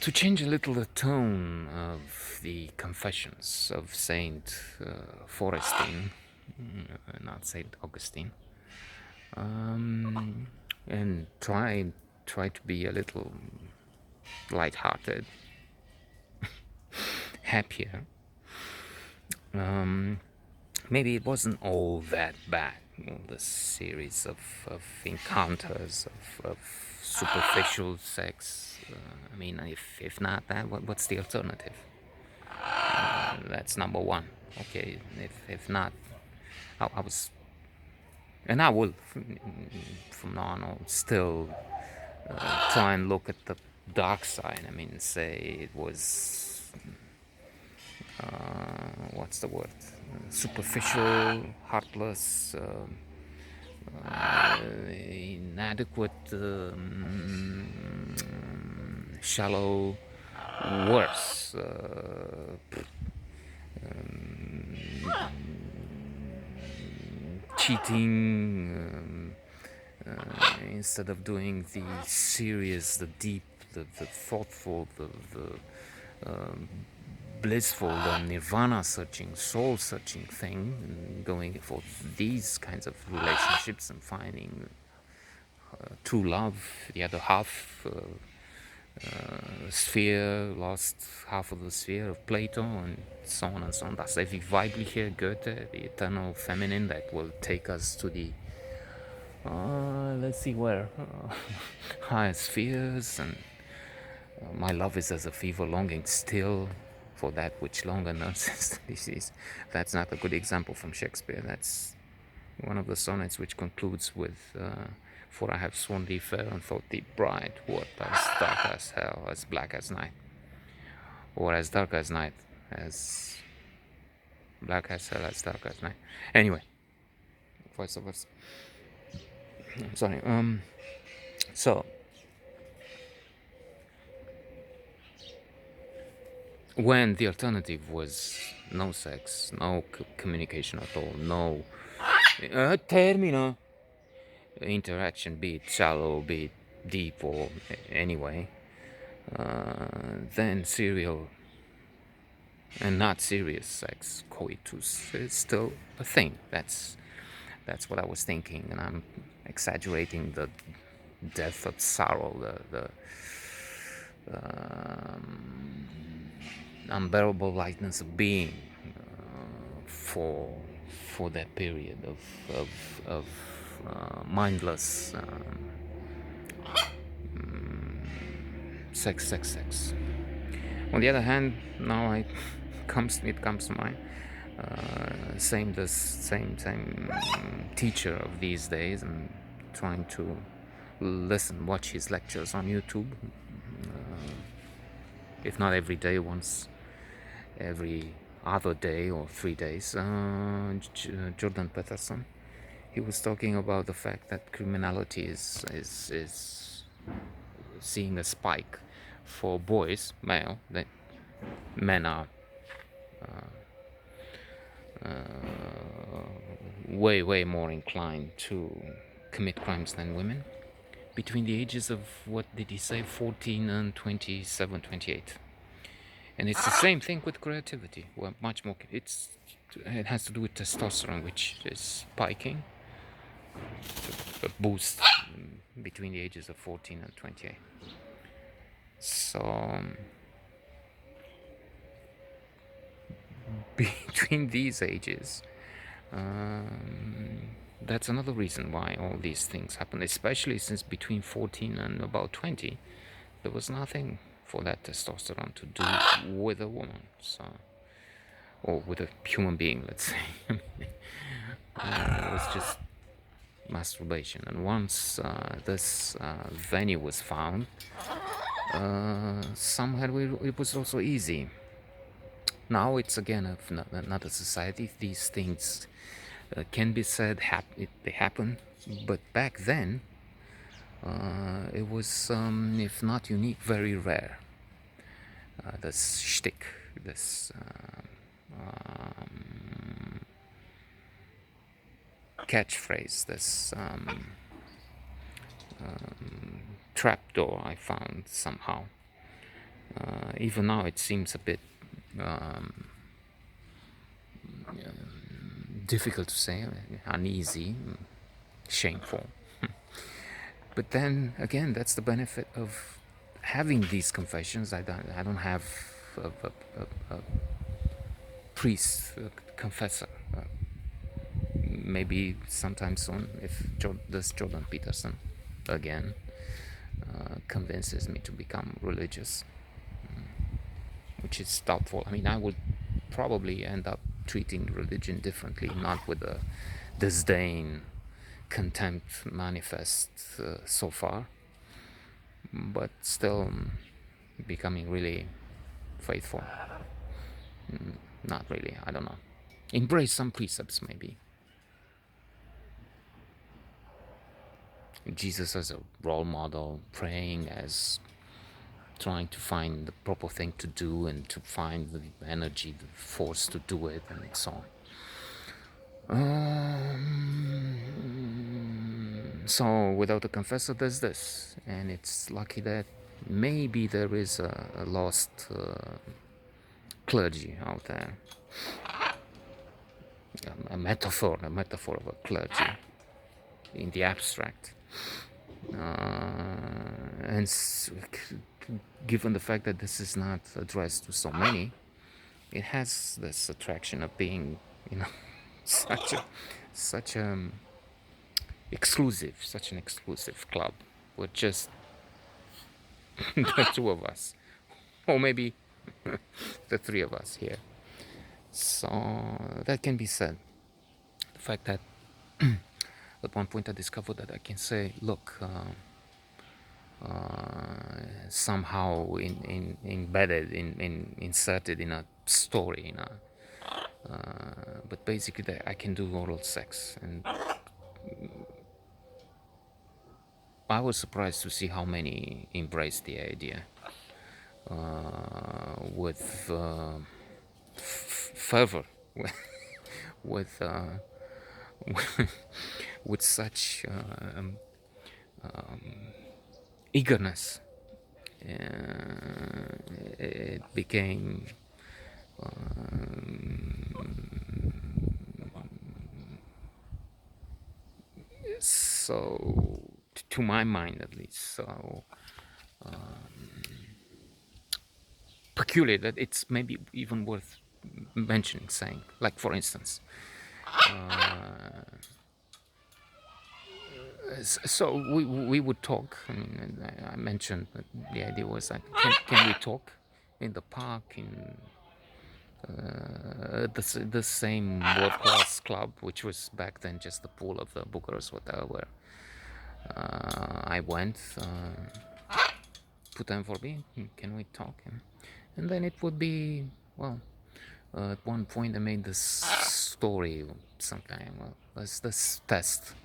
to change a little the tone of the Confessions of Saint Faustin, not Saint Augustine, um, and try to be a little light-hearted, happier. Um, Maybe it wasn't all that bad. All the series of encounters of superficial sex. I mean, if not that, what's the alternative? That's number one. Okay, if not, I was, and I will from now on still try and look at the dark side. I mean, say it was what's the word? Superficial, heartless, inadequate, shallow, worse. Cheating instead of doing the serious, the deep, the thoughtful, the blissful, the nirvana searching, soul searching thing, and going for these kinds of relationships and finding true love, the other half, sphere, lost half of the sphere of Plato, and so on and so on. Das ewig Weibliche, Goethe, the eternal feminine that will take us to the let's see where higher spheres, and my love is as a fever longing still for that which longer nurses the disease. That's not a good example from Shakespeare. That's one of the sonnets which concludes with for I have sworn thee fair and thought thee bright, what as dark as hell, as black as night, or as dark as night, as black as hell, as dark as night. Anyway, voice of us. Sorry. So when the alternative was no sex, no communication at all, no termino interaction, be it shallow, be it deep, or anyway, then serial and not serious sex, coitus, is still a thing. That's what I was thinking, and I'm exaggerating the depth of sorrow, the unbearable lightness of being for that period of mindless sex. On the other hand, now it comes to mind. Same teacher of these days, and trying to watch his lectures on YouTube. If not every day, once every other day or 3 days. Jordan Peterson. He was talking about the fact that criminality is seeing a spike for boys, male. That men are way more inclined to commit crimes than women between the ages of, what did he say, 14 and 27, 28. And it's the same thing with creativity. Well, much more. It has to do with testosterone, which is spiking, a boost between the ages of 14 and 28. So between these ages, that's another reason why all these things happen, especially since between 14 and about 20 there was nothing for that testosterone to do with a woman, so, or with a human being, let's say. It was just masturbation. And once this venue was found, somehow it was also easy. Now it's again another society. These things can be said they happen, but back then it was, if not unique, very rare. This shtick, this catchphrase, this trapdoor I found somehow. Even now, it seems a bit um, difficult to say, uneasy, shameful. But then again, that's the benefit of having these confessions. I don't have a priest, a confessor. Maybe sometime soon, if this Jordan Peterson again convinces me to become religious, which is doubtful. I mean, I would probably end up treating religion differently, not with the disdain, contempt manifest so far, but still becoming really faithful. Not really, I don't know. Embrace some precepts, maybe. Jesus as a role model, praying as trying to find the proper thing to do and to find the energy, the force to do it, and so on. So without a confessor, there's this, and it's lucky that maybe there is a lost clergy out there, a metaphor of a clergy in the abstract. And given the fact that this is not addressed to so many, it has this attraction of being, such such an exclusive club with just the two of us, or maybe the three of us here. So that can be said. The fact that at one point I discovered that I can say, look, somehow embedded, inserted in a story, but basically that I can do oral sex, and I was surprised to see how many embraced the idea with fervor, with with such eagerness. It became so, to my mind at least, so peculiar that it's maybe even worth mentioning, saying, like, for instance, so we would talk. I mean, I mentioned that the idea was that can we talk in the park, in the same world class club, which was back then just the pool of the Bucharest Hotel, where I went. Putem vorbi? Can we talk? And then it would be, well, at one point I made this story, some kind. Well, there's this test,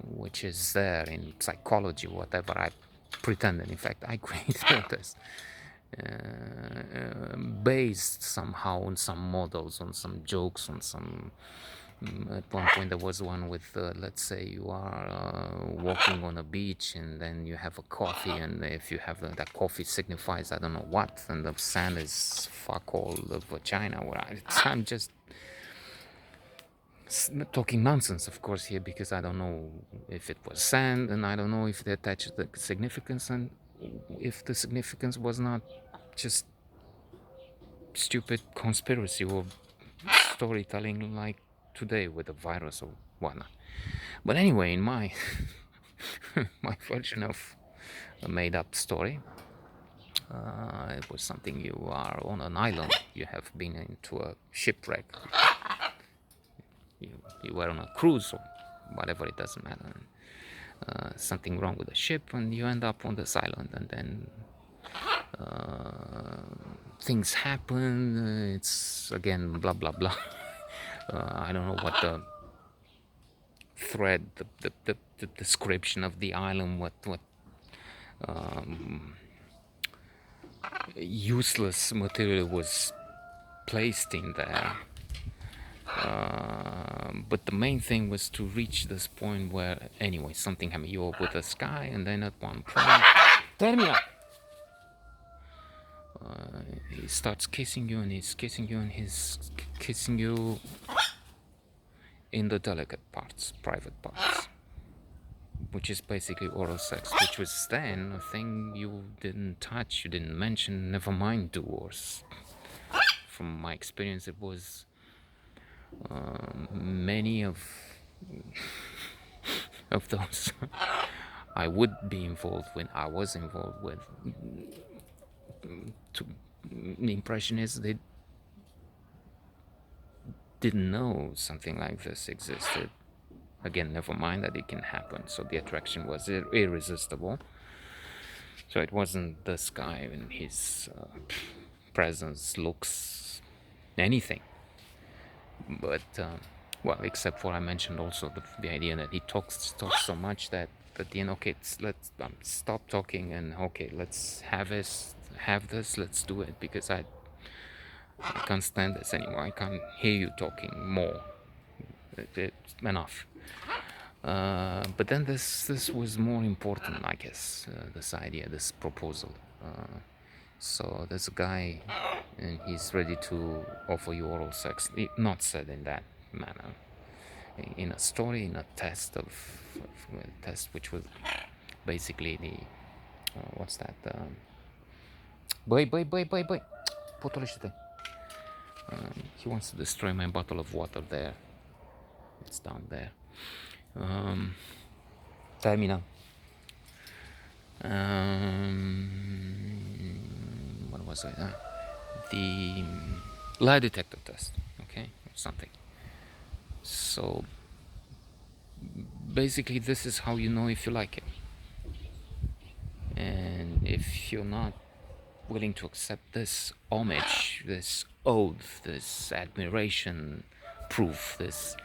which is there in psychology, whatever. I pretended, in fact, I created a test based somehow on some models, on some jokes, on some. At one point there was one with, let's say you are walking on a beach, and then you have a coffee, and if you have that coffee signifies I don't know what, and the sand is fuck all the vagina. I'm just talking nonsense, of course, here, because I don't know if it was sand, and I don't know if they attached the significance, and if the significance was not just stupid conspiracy or storytelling like today with the virus or whatnot. But anyway, in my my version of a made-up story, it was something: you are on an island, you have been into a shipwreck, you were on a cruise or whatever, it doesn't matter. Something wrong with the ship, and you end up on this island, and then things happen. It's again blah blah blah. I don't know what the thread, the description of the island, what useless material was placed in there. But the main thing was to reach this point where, anyway, something happened. You were with the sky, and then at one point, tell me up. he starts kissing you, and he's kissing you, and he's kissing you in the delicate parts, private parts, which is basically oral sex, which was then a thing you didn't touch, you didn't mention, never mind doors. From my experience, it was many of those I would be involved when I was involved with. The impression is they didn't know something like this existed. Again, never mind that it can happen. So the attraction was irresistible. So it wasn't this guy and his presence, looks, anything. But well, except for I mentioned also the idea that he talks so much that at the end, okay, let's stop talking and okay, let's have this, let's do it, because I can't stand this anymore. I can't hear you talking more. It's enough. But then this was more important, I guess. This idea, this proposal. So there's a guy, and he's ready to offer you oral sex. Not said in that manner. In a story, in a test test, which was basically the what's that? Boy, potolište. He wants to destroy my bottle of water there. It's down there. Termina. What was it? The lie detector test. Okay, or something. So basically, this is how you know if you like it. And if you're not willing to accept this homage, this oath, this admiration proof, this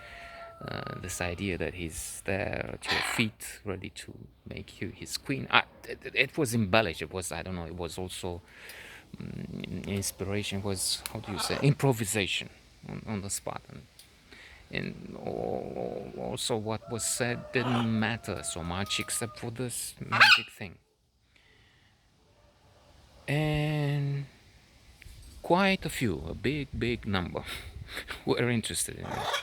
idea that he's there at your feet, ready to make you his queen. It was embellished. It was, I don't know, it was also inspiration. It was, how do you say, improvisation on the spot. And also what was said didn't matter so much except for this magic thing. And quite a few, a big number, were interested in it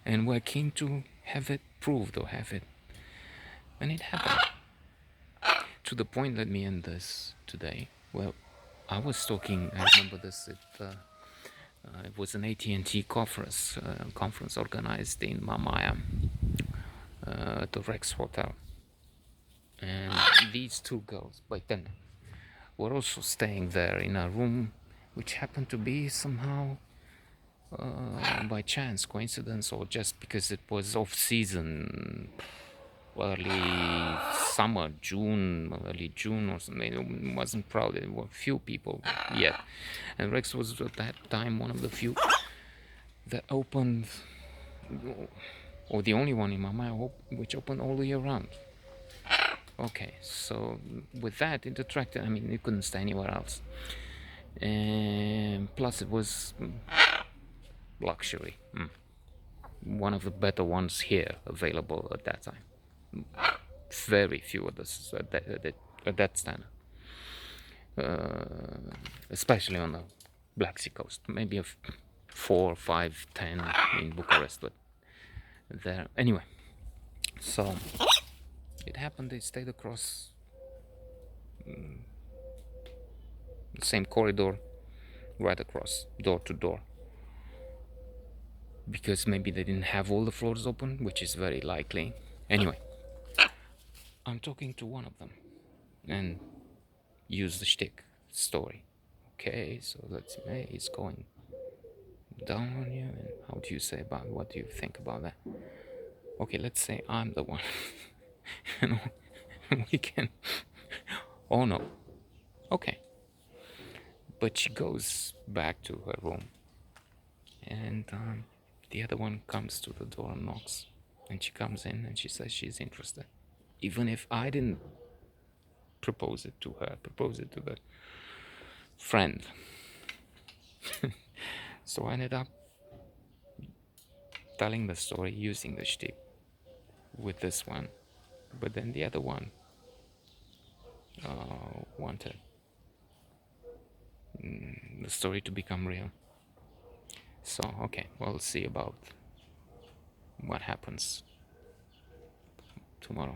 and were keen to have it proved or have it. And it happened. To the point, let me end this today. Well, I was talking, I remember this, it was an AT&T conference organized in Mamaia at the Rex Hotel. And these two girls, by then, were also staying there in a room which happened to be somehow by chance, coincidence, or just because it was off season, early summer, early June or something. It wasn't crowded. There were few people yet, and Rex was at that time one of the few that opened, or the only one in Mamaia which opened all year round. Okay, so with that, it attracted. I mean, you couldn't stay anywhere else, and plus it was luxury. One of the better ones here available at that time. Very few of this at that standard, especially on the Black Sea coast. Maybe 4, 5, 10 in Bucharest, but there anyway. So it happened. They stayed across the same corridor, right across, door to door. Because maybe they didn't have all the floors open, which is very likely. Anyway, I'm talking to one of them and use the shtick story. Okay, so let's say he's going down on you, and how do you say about, what do you think about that? Okay, let's say I'm the one. You know, we can. Oh no. Okay. But she goes back to her room, and the other one comes to the door and knocks, and she comes in and she says she's interested, even if I didn't propose it to her, propose it to the friend. So I ended up telling the story using the shtick with this one, but then the other one wanted the story to become real. So, okay, we'll see about what happens tomorrow.